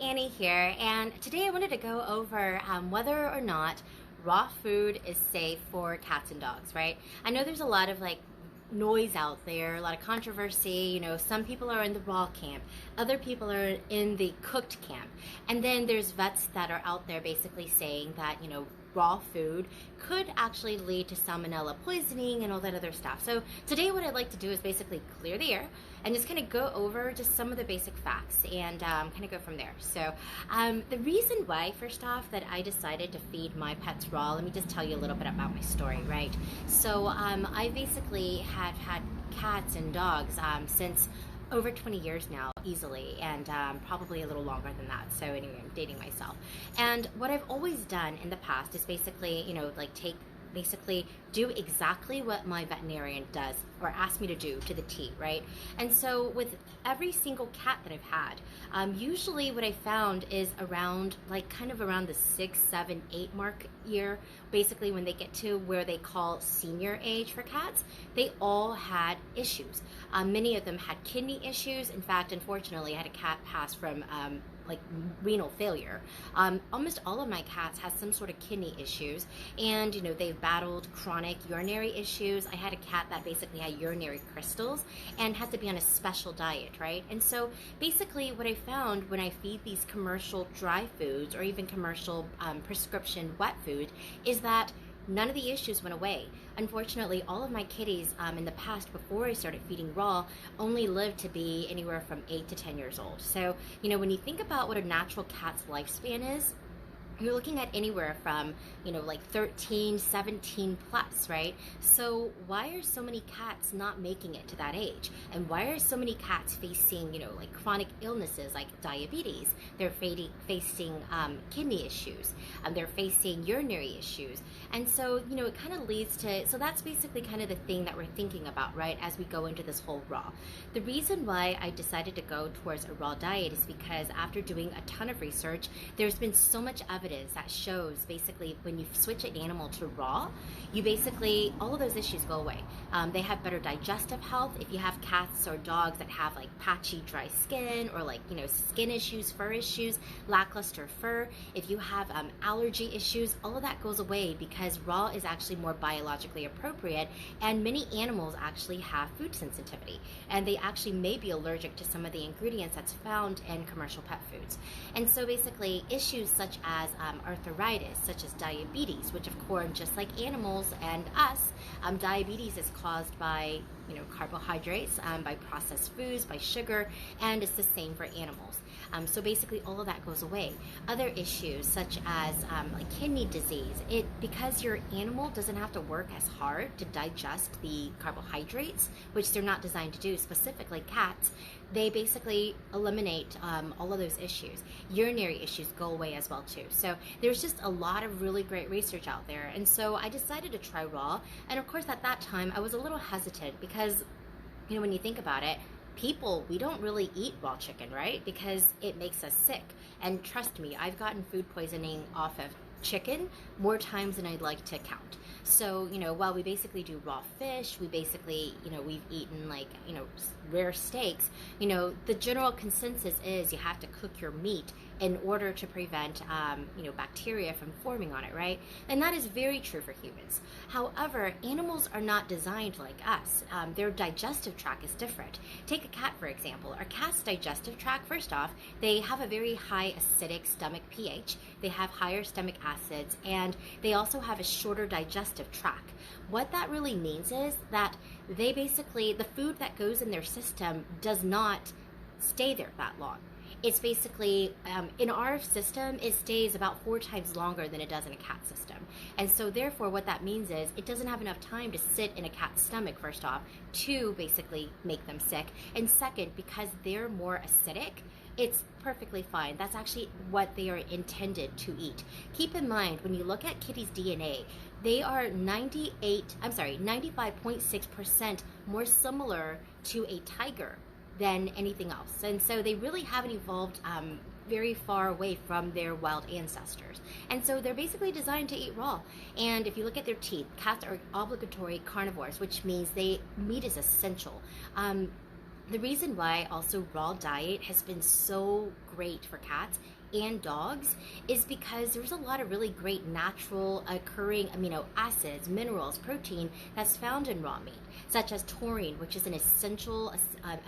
Annie here, and today I wanted to go over whether or not raw food is safe for cats and dogs, right? I know there's a lot of noise out there, a lot of controversy. Some people are in the raw camp, other people are in the cooked camp, and then there's vets that are out there basically saying that, raw food could actually lead to salmonella poisoning and all that other stuff. So today what I'd like to do is basically clear the air and just kind of go over just some of the basic facts and kind of go from there. So the reason why, first off, that I decided to feed my pets raw, let me just tell you a little bit about my story, right? So I basically have had cats and dogs since over 20 years now, easily, and probably a little longer than that. So anyway, I'm dating myself. And what I've always done in the past is basically, do exactly what my veterinarian does or asks me to do to the T, right? And so with every single cat that I've had, usually what I found is around around the 6, 7, 8 mark year, basically when they get to where they call senior age for cats, they all had issues. Many of them had kidney issues. In fact, unfortunately, I had a cat pass from renal failure. Almost all of my cats have some sort of kidney issues, and they've battled chronic urinary issues. I had a cat that basically had urinary crystals and had to be on a special diet, right? And so basically what I found when I feed these commercial dry foods or even commercial prescription wet food is that none of the issues went away. Unfortunately, all of my kitties in the past, before I started feeding raw, only lived to be anywhere from 8 to 10 years old. So, when you think about what a natural cat's lifespan is, you're looking at anywhere from, 13, 17 plus, right? So why are so many cats not making it to that age? And why are so many cats facing, chronic illnesses like diabetes? They're facing kidney issues. They're facing urinary issues. And so, it kind of leads to, so that's basically kind of the thing that we're thinking about, right, as we go into this whole raw. The reason why I decided to go towards a raw diet is because after doing a ton of research, there's been so much evidence that shows basically when you switch an animal to raw, you basically, all of those issues go away. They have better digestive health. If you have cats or dogs that have patchy dry skin or skin issues, fur issues, lackluster fur, if you have allergy issues, all of that goes away because raw is actually more biologically appropriate, and many animals actually have food sensitivity, and they actually may be allergic to some of the ingredients that's found in commercial pet foods. And so basically issues such as arthritis, such as diabetes, which of course, just like animals and us, diabetes is caused by carbohydrates, by processed foods, by sugar, and it's the same for animals. So basically all of that goes away. Other issues such as kidney disease, because your animal doesn't have to work as hard to digest the carbohydrates, which they're not designed to do, specifically cats, they basically eliminate all of those issues. Urinary issues go away as well too. So there's just a lot of really great research out there. And so I decided to try raw. And of course at that time I was a little hesitant because, when you think about it, people, we don't really eat raw chicken, right? Because it makes us sick. And trust me, I've gotten food poisoning off of chicken more times than I'd like to count. So, while we basically do raw fish, we basically, we've eaten rare steaks, the general consensus is you have to cook your meat in order to prevent, bacteria from forming on it, right? And that is very true for humans. However, animals are not designed like us. Their digestive tract is different. Take a cat, for example. Our cat's digestive tract, first off, they have a very high acidic stomach pH. They have higher stomach acids, and they also have a shorter digestive tract. What that really means is that they basically, the food that goes in their system does not stay there that long. It's basically, in our system, it stays about 4 times longer than it does in a cat system. And so therefore what that means is it doesn't have enough time to sit in a cat's stomach, first off, to basically make them sick. And second, because they're more acidic, it's perfectly fine. That's actually what they are intended to eat. Keep in mind, when you look at kitties' DNA, they are 95.6% more similar to a tiger than anything else. And so they really haven't evolved very far away from their wild ancestors. And so they're basically designed to eat raw. And if you look at their teeth, cats are obligatory carnivores, which means meat is essential. The reason why also raw diet has been so great for cats and dogs is because there's a lot of really great natural occurring amino acids, minerals, protein that's found in raw meat, such as taurine, which is an essential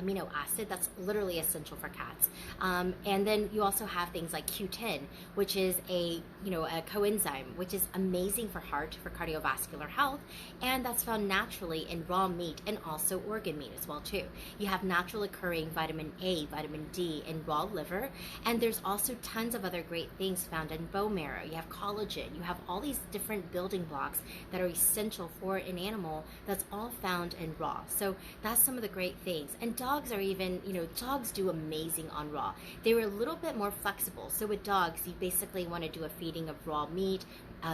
amino acid that's literally essential for cats. And then you also have things like Q10, which is a coenzyme, which is amazing for heart, for cardiovascular health, and that's found naturally in raw meat and also organ meat as well too. You have natural occurring vitamin A, vitamin D in raw liver, and there's also tons of other great things found in bone marrow. You have collagen, you have all these different building blocks that are essential for an animal that's all found in raw. So that's some of the great things. And dogs are even, dogs do amazing on raw. They were a little bit more flexible. So with dogs, you basically want to do a feeding of raw meat,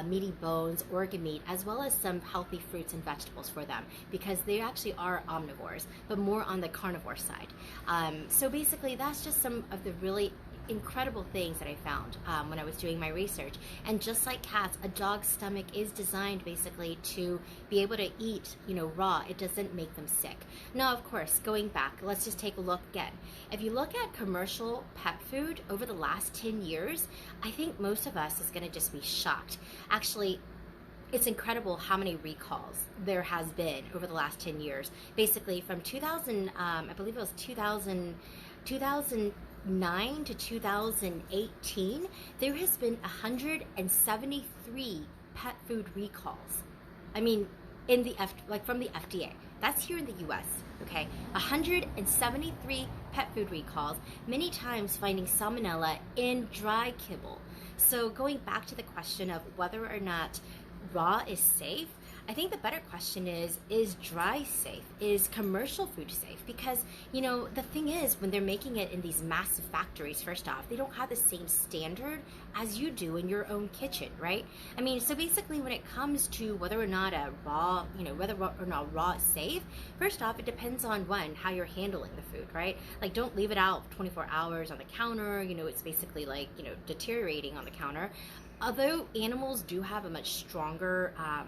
meaty bones, organ meat, as well as some healthy fruits and vegetables for them, because they actually are omnivores, but more on the carnivore side. So basically, that's just some of the really incredible things that I found when I was doing my research. And just like cats, a dog's stomach is designed basically to be able to eat, raw. It doesn't make them sick. Now, of course, going back, let's just take a look again. If you look at commercial pet food over the last 10 years, I think most of us is going to just be shocked. Actually, it's incredible how many recalls there has been over the last 10 years. Basically, from 2000, I believe it was 2009 to 2018, there has been 173 pet food recalls. I mean, from the FDA. That's here in the U.S. Okay, 173 pet food recalls, many times finding salmonella in dry kibble. So going back to the question of whether or not raw is safe, I think the better question is dry safe? Is commercial food safe? Because, the thing is, when they're making it in these massive factories, first off, they don't have the same standard as you do in your own kitchen, right? I mean, so basically when it comes to whether or not raw is safe, first off, it depends on how you're handling the food, right? Like, don't leave it out 24 hours on the counter, it's basically like, deteriorating on the counter. Although animals do have a much stronger, a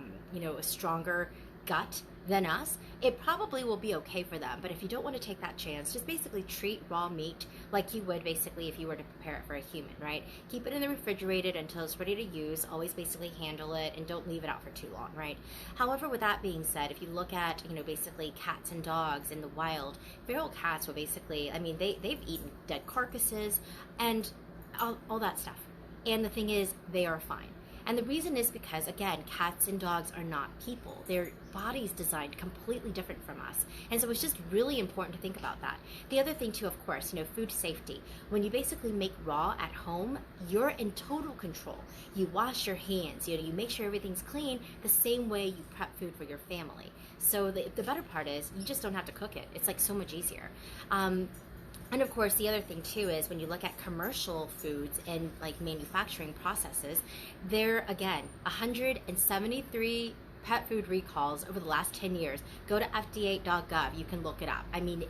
stronger gut than us, it probably will be okay for them. But if you don't want to take that chance, just basically treat raw meat like you would basically if you were to prepare it for a human, right? Keep it in the refrigerator until it's ready to use. Always basically handle it and don't leave it out for too long, right? However, with that being said, if you look at, basically cats and dogs in the wild, feral cats will basically, they've eaten dead carcasses and all that stuff. And the thing is, they are fine. And the reason is because, again, cats and dogs are not people. Their bodies designed completely different from us. And so it's just really important to think about that. The other thing too, of course, food safety. When you basically make raw at home, you're in total control. You wash your hands, you make sure everything's clean the same way you prep food for your family. So the better part is you just don't have to cook it. It's like so much easier. And of course, the other thing too is when you look at commercial foods and like manufacturing processes, there again, 173 pet food recalls over the last 10 years. Go to fda.gov, you can look it up.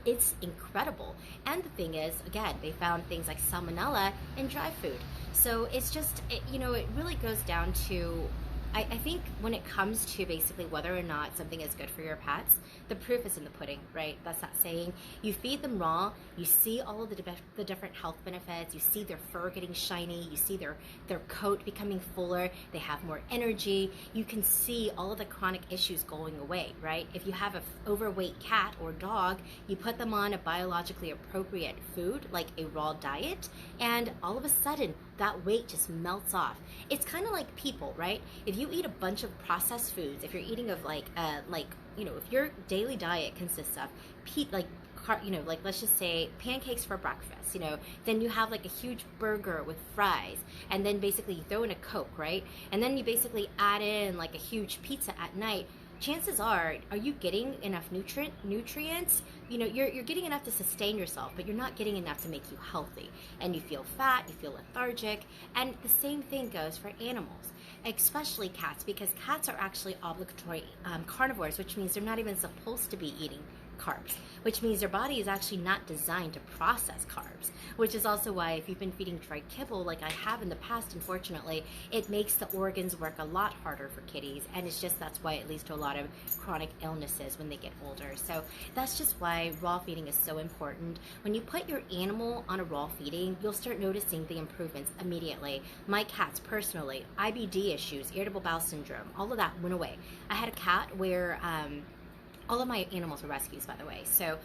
It's incredible. And the thing is, again, they found things like salmonella in dry food. So it's just, it really goes down to, I think when it comes to basically whether or not something is good for your pets, the proof is in the pudding, right? That's that saying. You feed them raw, you see all of the different health benefits, you see their fur getting shiny, you see their coat becoming fuller, they have more energy, you can see all of the chronic issues going away, right? If you have an overweight cat or dog, you put them on a biologically appropriate food, like a raw diet, and all of a sudden, that weight just melts off. It's kind of like people, right? If you eat a bunch of processed foods, if you're eating of if your daily diet consists of let's just say pancakes for breakfast, then you have like a huge burger with fries, and then basically you throw in a Coke, right? And then you basically add in like a huge pizza at night. Chances are you getting enough nutrients? You're getting enough to sustain yourself, but you're not getting enough to make you healthy. And you feel fat, you feel lethargic, and the same thing goes for animals, especially cats, because cats are actually obligatory carnivores, which means they're not even supposed to be eating carbs, which means their body is actually not designed to process carbs, which is also why if you've been feeding dry kibble like I have in the past, unfortunately, it makes the organs work a lot harder for kitties, and it's just that's why it leads to a lot of chronic illnesses when they get older. So that's just why raw feeding is so important. When you put your animal on a raw feeding, you'll start noticing the improvements immediately. My cats personally, IBD issues, irritable bowel syndrome, all of that went away. I had a cat where all of my animals were rescues, by the way. So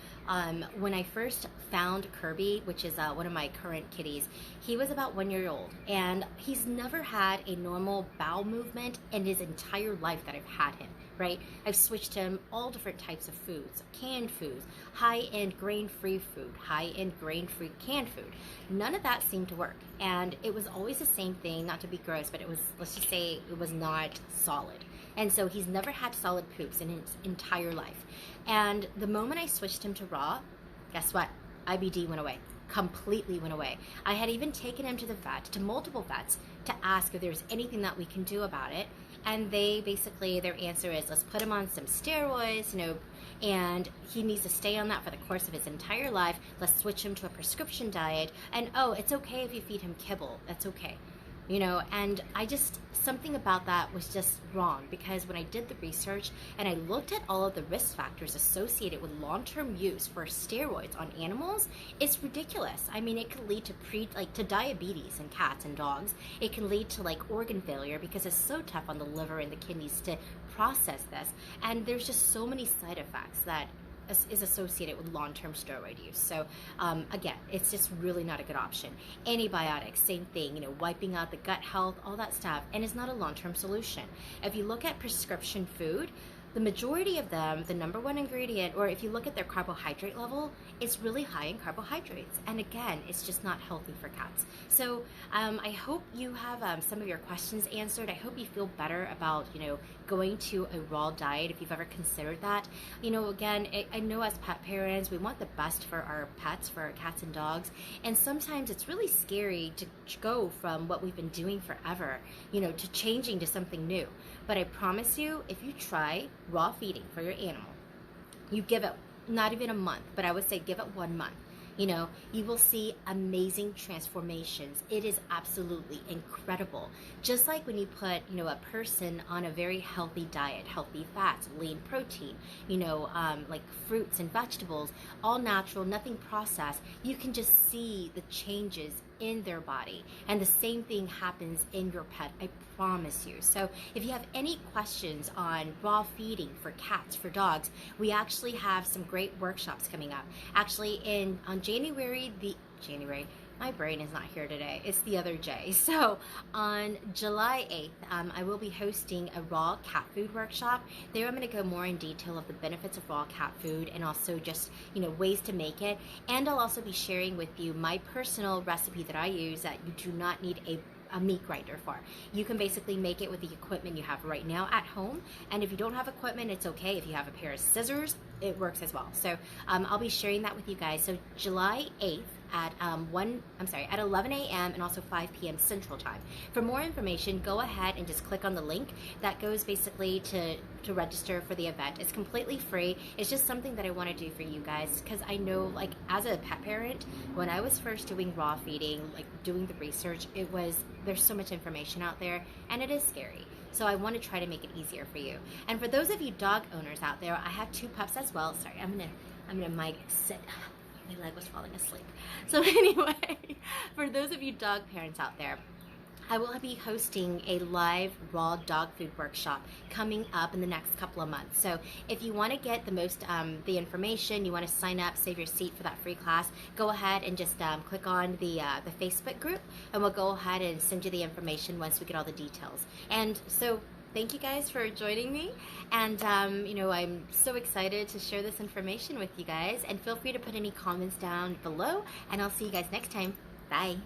when I first found Kirby, which is one of my current kitties, he was about 1 year old, and he's never had a normal bowel movement in his entire life that I've had him, right? I've switched him all different types of foods, canned foods, high-end grain-free food, high-end grain-free canned food. None of that seemed to work, and it was always the same thing, not to be gross, but it was, let's just say, it was not solid. And so he's never had solid poops in his entire life. And the moment I switched him to raw, guess what? IBD went away. Completely went away. I had even taken him to the vet, to multiple vets, to ask if there's anything that we can do about it. And they basically, their answer is, let's put him on some steroids, and he needs to stay on that for the course of his entire life. Let's switch him to a prescription diet. And oh, it's okay if you feed him kibble. That's okay. And something about that was just wrong, because when I did the research and I looked at all of the risk factors associated with long-term use for steroids on animals, it's ridiculous. I mean, it can lead to diabetes in cats and dogs. It can lead to organ failure because it's so tough on the liver and the kidneys to process this. And there's just so many side effects that is associated with long-term steroid use. So again, it's just really not a good option. Antibiotics, same thing, wiping out the gut health, all that stuff, and it's not a long-term solution. If you look at prescription food, the majority of them, the number one ingredient, or if you look at their carbohydrate level, it's really high in carbohydrates. And again, it's just not healthy for cats. So I hope you have some of your questions answered. I hope you feel better about, going to a raw diet if you've ever considered that. Again, I know as pet parents, we want the best for our pets, for our cats and dogs. And sometimes it's really scary to go from what we've been doing forever, to changing to something new. But I promise you, if you try raw feeding for your animal, you give it not even a month, but I would say give it 1 month. You will see amazing transformations. It is absolutely incredible. Just like when you put, a person on a very healthy diet, healthy fats, lean protein, like fruits and vegetables, all natural, nothing processed, you can just see the changes in their body. And the same thing happens in your pet, I promise you. So if you have any questions on raw feeding for cats, for dogs, we actually have some great workshops coming up. Actually, on January, my brain is not here today. It's the other J. So on July 8th, I will be hosting a raw cat food workshop. There I'm going to go more in detail of the benefits of raw cat food and also just, ways to make it. And I'll also be sharing with you my personal recipe that I use that you do not need a meat grinder for. You can basically make it with the equipment you have right now at home. And if you don't have equipment, it's okay. If you have a pair of scissors, it works as well. So I'll be sharing that with you guys. So July 8th at 11 a.m. and also 5 p.m. Central Time. For more information, go ahead and just click on the link that goes basically to register for the event. It's completely free. It's just something that I want to do for you guys, because I know, as a pet parent, when I was first doing raw feeding, doing the research, there's so much information out there, and it is scary. So I want to try to make it easier for you. And for those of you dog owners out there, I have 2 pups as well. Sorry, I'm gonna sit. My leg was falling asleep. So anyway, for those of you dog parents out there, I will be hosting a live raw dog food workshop coming up in the next couple of months. So if you want to get the most the information, you want to sign up, save your seat for that free class, go ahead and just click on the Facebook group, and we'll go ahead and send you the information once we get all the details. And so thank you guys for joining me, and I'm so excited to share this information with you guys, and feel free to put any comments down below, and I'll see you guys next time. Bye.